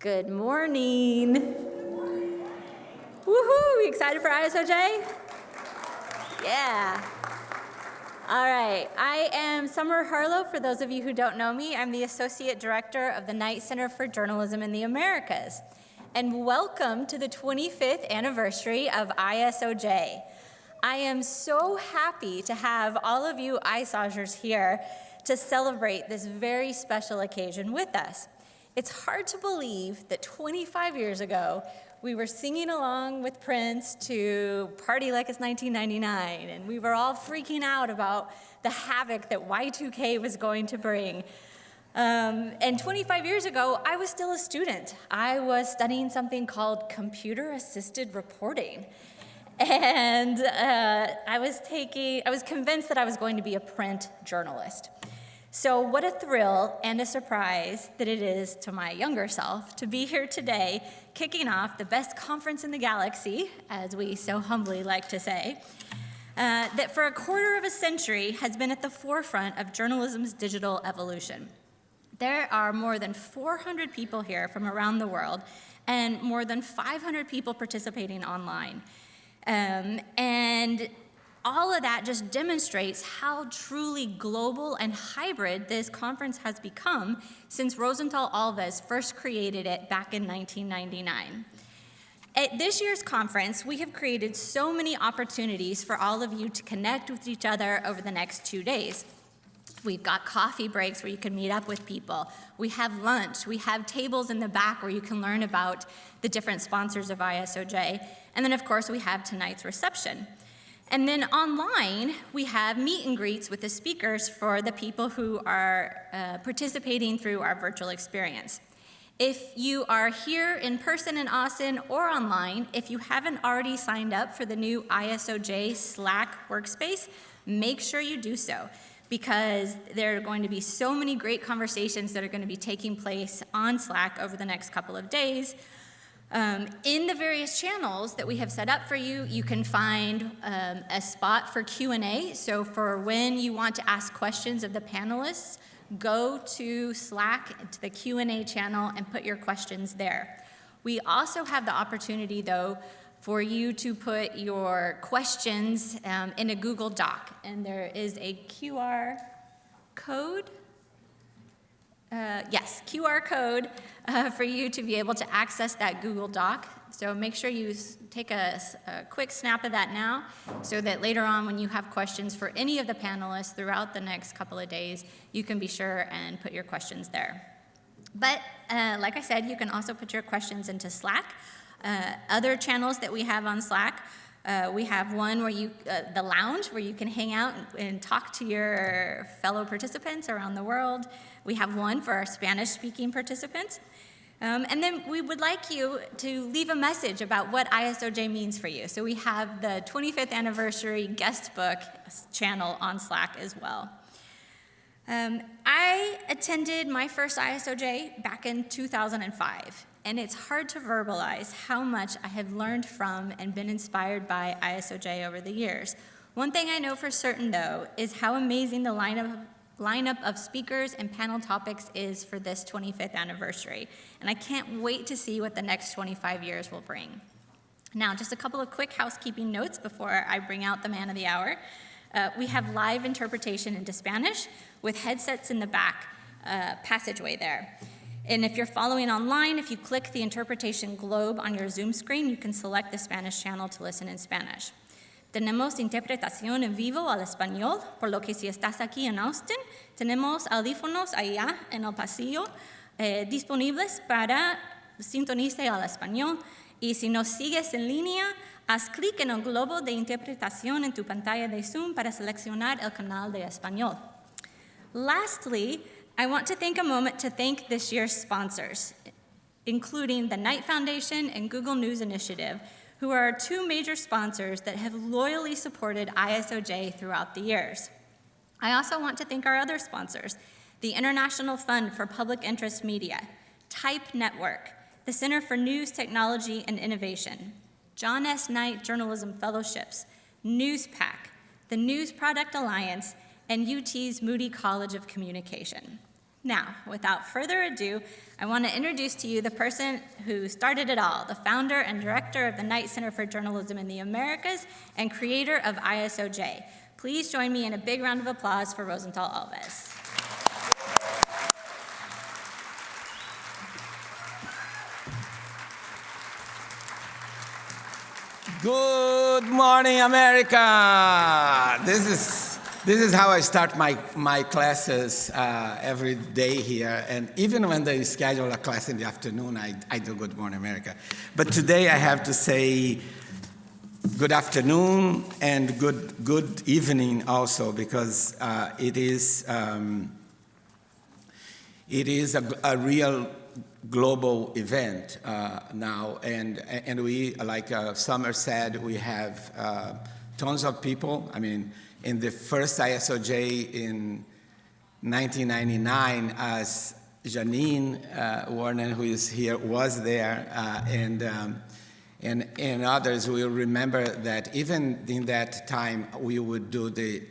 Good morning. Woohoo! You excited for ISOJ? Yeah. All right. I am Summer Harlow. For those of you who don't know me, I'm the Associate Director of the Knight Center for Journalism in the Americas. And welcome to the 25th anniversary of ISOJ. I am so happy to have all of you ISOJers here to celebrate this very special occasion with us. It's hard to believe that 25 years ago, we were singing along with Prince to Party Like It's 1999, and we were all freaking out about the havoc that Y2K was going to bring. And 25 years ago, I was still a student. I was studying something called computer-assisted reporting. And I was convinced that I was going to be a print journalist. So what a thrill and a surprise that it is to my younger self to be here today, kicking off the best conference in the galaxy, as we so humbly like to say, that for a quarter of a century has been at the forefront of journalism's digital evolution. There are more than 400 people here from around the world and more than 500 people participating online. And all of that just demonstrates how truly global and hybrid this conference has become since Rosental Alves first created it back in 1999. At this year's conference, we have created so many opportunities for all of you to connect with each other over the next 2 days. We've got coffee breaks where you can meet up with people. We have lunch. We have tables in the back where you can learn about the different sponsors of ISOJ. And then, of course, we have tonight's reception. And then online, we have meet and greets with the speakers for the people who are participating through our virtual experience. If you are here in person in Austin or online, if you haven't already signed up for the new ISOJ Slack workspace, make sure you do so, because there are going to be so many great conversations that are going to be taking place on Slack over the next couple of days. In the various channels that we have set up for you, you can find a spot for Q&A. So for when you want to ask questions of the panelists, go to Slack, to the Q&A channel, and put your questions there. We also have the opportunity, though, for you to put your questions in a Google Doc. And there is a QR code. Yes, QR code for you to be able to access that Google Doc. So make sure you take a quick snap of that now so that later on when you have questions for any of the panelists throughout the next couple of days, you can be sure and put your questions there. But like I said, you can also put your questions into Slack. Other channels that we have on Slack, we have one where the lounge, where you can hang out and talk to your fellow participants around the world. We have one for our Spanish-speaking participants. And then we would like you to leave a message about what ISOJ means for you. So we have the 25th anniversary guest book channel on Slack as well. I attended my first ISOJ back in 2005. And it's hard to verbalize how much I have learned from and been inspired by ISOJ over the years. One thing I know for certain, though, is how amazing the lineup of speakers and panel topics is for this 25th anniversary. And I can't wait to see what the next 25 years will bring. Now, just a couple of quick housekeeping notes before I bring out the man of the hour. We have live interpretation into Spanish with headsets in the back passageway there. And if you're following online, if you click the interpretation globe on your Zoom screen, you can select the Spanish channel to listen in Spanish. Tenemos interpretación en vivo al español, por lo que si estás aquí en Austin, tenemos audífonos allá en el pasillo disponibles para sintonizar al español. Y si nos sigues en línea, haz clic en el globo de interpretación en tu pantalla de Zoom para seleccionar el canal de español. Lastly, I want to take a moment to thank this year's sponsors, including the Knight Foundation and Google News Initiative, who are our two major sponsors that have loyally supported ISOJ throughout the years. I also want to thank our other sponsors, the International Fund for Public Interest Media, Type Network, the Center for News, Technology, and Innovation, John S. Knight Journalism Fellowships, NewsPack, the News Product Alliance, and UT's Moody College of Communication. Now, without further ado, I want to introduce to you the person who started it all, the founder and director of the Knight Center for Journalism in the Americas and creator of ISOJ. Please join me in a big round of applause for Rosental Alves. Good morning, America! This is how I start my classes every day here, and even when they schedule a class in the afternoon, I do Good Morning, America. But today I have to say good afternoon and good evening also, because it is a real global event now, and we, like Summer said, we have tons of people. I mean, in the first ISOJ in 1999, as Janine Warner, who is here, was there, and others will remember that even in that time we would do the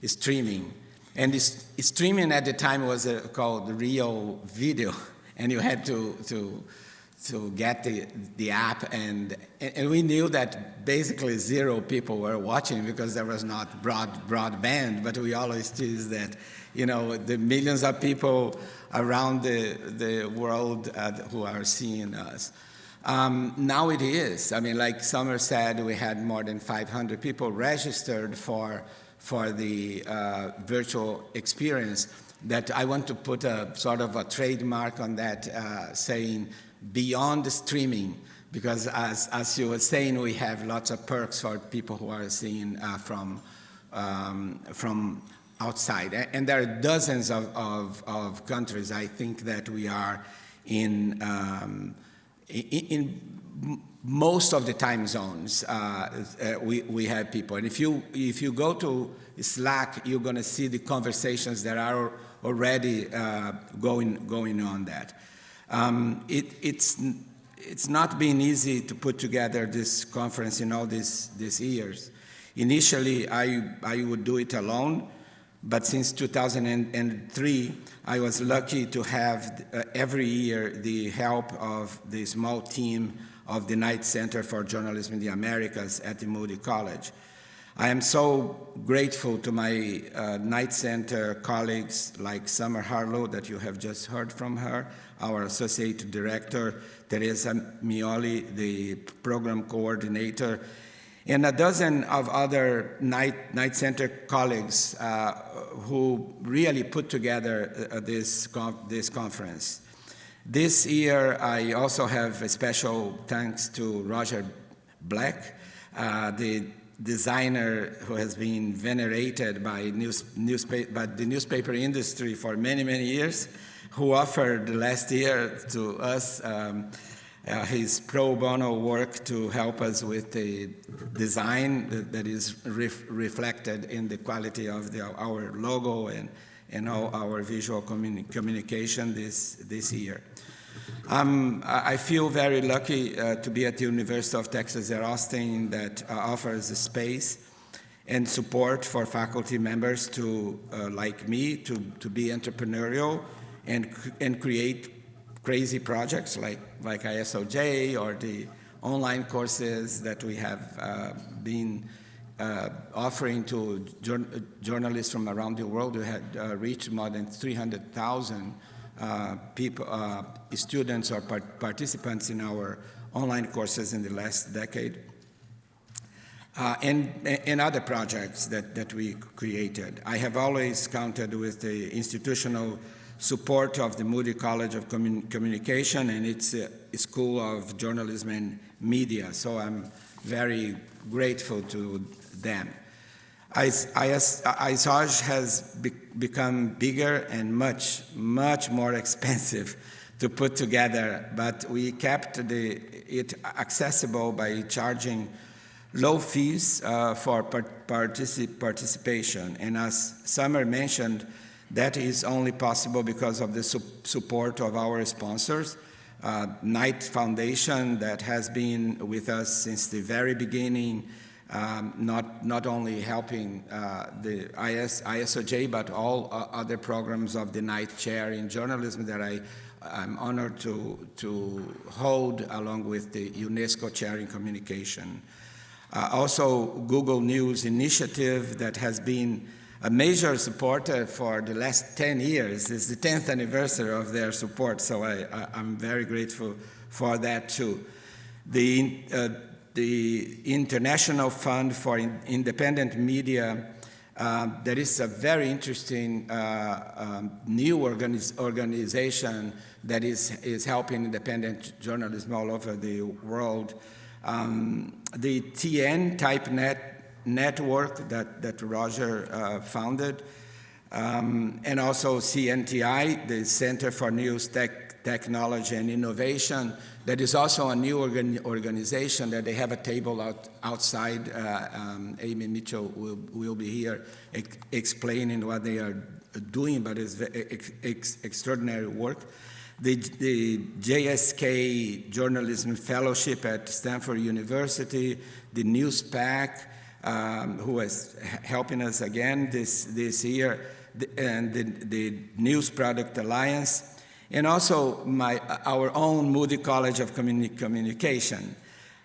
streaming, and this streaming at the time was called real video. And you had to get the app, and we knew that basically 0 people were watching because there was not broadband. But we always tease that, you know, the millions of people around the world who are seeing us. Now it is. I mean, like Summer said, we had more than 500 people registered for the virtual experience. That I want to put a sort of a trademark on that, saying beyond the streaming, because as you were saying, we have lots of perks for people who are seeing from outside, and there are dozens of countries. I think that we are in most of the time zones. We have people, and if you go to Slack, you're going to see the conversations that are already going on that. It's not been easy to put together this conference in all these years. Initially, I would do it alone, but since 2003, I was lucky to have every year the help of the small team of the Knight Center for Journalism in the Americas at the Moody College. I am so grateful to my Knight Center colleagues like Summer Harlow, that you have just heard from her, our Associate Director, Teresa Mioli, the Program Coordinator, and a dozen of other Knight Center colleagues who really put together this conference. This year, I also have a special thanks to Roger Black, the designer who has been venerated by the newspaper industry for many years, who offered last year to us his pro bono work to help us with the design that is reflected in the quality of our logo and all our visual communication this year. I feel very lucky to be at the University of Texas at Austin, that offers a space and support for faculty members to, like me, to be entrepreneurial and create crazy projects like ISOJ or the online courses that we have been offering to journalists from around the world. We had reached more than 300,000 people, students or participants in our online courses in the last decade, and other projects that we created. I have always counted with the institutional support of the Moody College of Communication and its School of Journalism and Media, so I'm very grateful to them. ISOJ has become bigger and much more expensive to put together, but we kept it accessible by charging low fees for participation. And as Summer mentioned, that is only possible because of the support of our sponsors, Knight Foundation, that has been with us since the very beginning, not only helping the ISOJ, but all other programs of the Knight Chair in Journalism that I'm honored to hold along with the UNESCO Chair in Communication. Also, Google News Initiative that has been a major supporter for the last 10 years. It's the 10th anniversary of their support, so I'm very grateful for that too. The International Fund for Independent Media, there is a very interesting new organization that is helping independent journalism all over the world. The TN Type network that Roger founded, and also CNTI, the Center for News Technology and Innovation, that is also a new organization that they have a table outside. Amy Mitchell will be here explaining what they are doing, but it's extraordinary work. The JSK Journalism Fellowship at Stanford University, the NewsPack, who is helping us again this year, and the News Product Alliance, and also our own Moody College of Communication.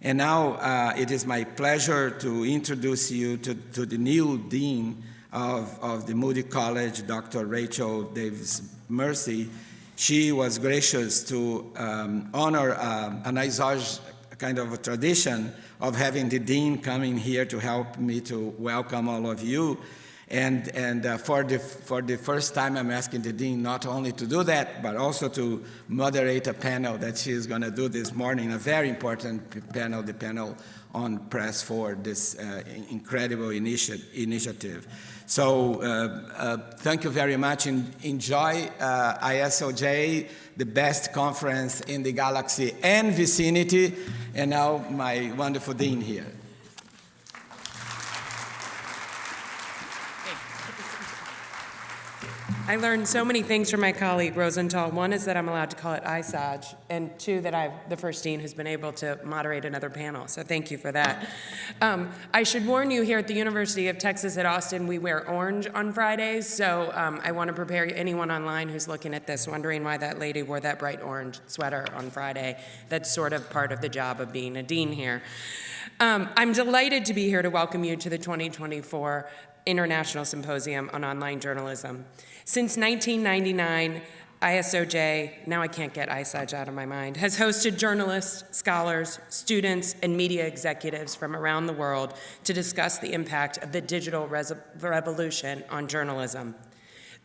And now it is my pleasure to introduce you to the new Dean of the Moody College, Dr. Rachel Davis Mersey. She was gracious to honor an ISOJ kind of a tradition of having the Dean coming here to help me to welcome all of you. And for the first time, I'm asking the Dean not only to do that, but also to moderate a panel that she is going to do this morning, a very important panel, the panel on Press Forward, this incredible initiative. So thank you very much. Enjoy ISOJ, the best conference in the galaxy and vicinity. And now my wonderful Dean here. I learned so many things from my colleague, Rosental. One is that I'm allowed to call it ISOJ, and two, that I'm the first dean who's been able to moderate another panel, so thank you for that. I should warn you, here at the University of Texas at Austin, we wear orange on Fridays, so I want to prepare anyone online who's looking at this wondering why that lady wore that bright orange sweater on Friday. That's sort of part of the job of being a dean here. I'm delighted to be here to welcome you to the 2024 International Symposium on Online Journalism. Since 1999, ISOJ, now I can't get ISOJ out of my mind, has hosted journalists, scholars, students, and media executives from around the world to discuss the impact of the digital revolution on journalism.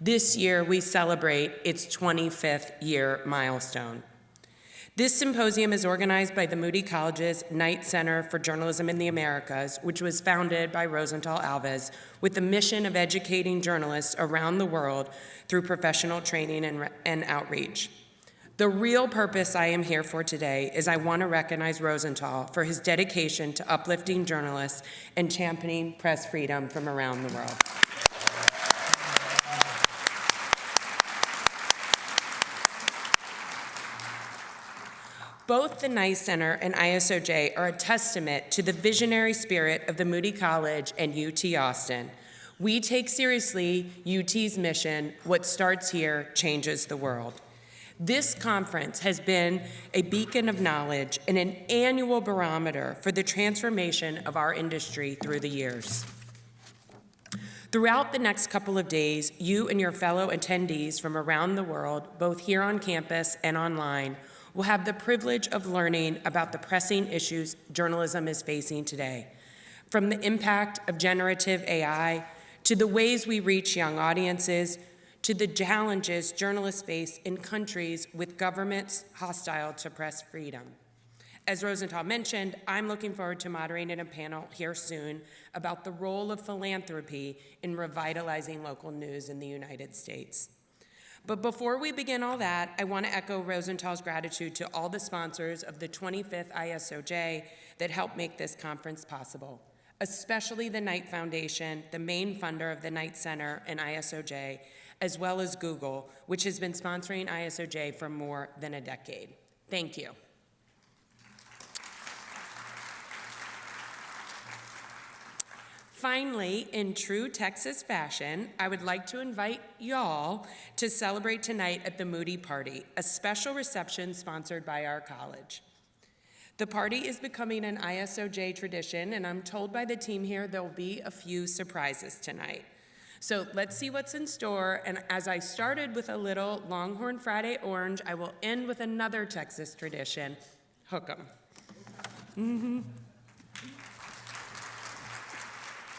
This year, we celebrate its 25th year milestone. This symposium is organized by the Moody College's Knight Center for Journalism in the Americas, which was founded by Rosental Alves, with the mission of educating journalists around the world through professional training and outreach. The real purpose I am here for today is I want to recognize Rosental for his dedication to uplifting journalists and championing press freedom from around the world. Both the Knight Center and ISOJ are a testament to the visionary spirit of the Moody College and UT Austin. We take seriously UT's mission, what starts here changes the world. This conference has been a beacon of knowledge and an annual barometer for the transformation of our industry through the years. Throughout the next couple of days, you and your fellow attendees from around the world, both here on campus and online, will have the privilege of learning about the pressing issues journalism is facing today, from the impact of generative AI to the ways we reach young audiences, to the challenges journalists face in countries with governments hostile to press freedom. As Rosental mentioned, I'm looking forward to moderating a panel here soon about the role of philanthropy in revitalizing local news in the United States. But before we begin all that, I want to echo Rosental's gratitude to all the sponsors of the 25th ISOJ that helped make this conference possible, especially the Knight Foundation, the main funder of the Knight Center and ISOJ, as well as Google, which has been sponsoring ISOJ for more than a decade. Thank you. Finally, in true Texas fashion, I would like to invite y'all to celebrate tonight at the Moody Party, a special reception sponsored by our college. The party is becoming an ISOJ tradition, and I'm told by the team here there will be a few surprises tonight. So let's see what's in store, and as I started with a little Longhorn Friday orange, I will end with another Texas tradition, hook 'em.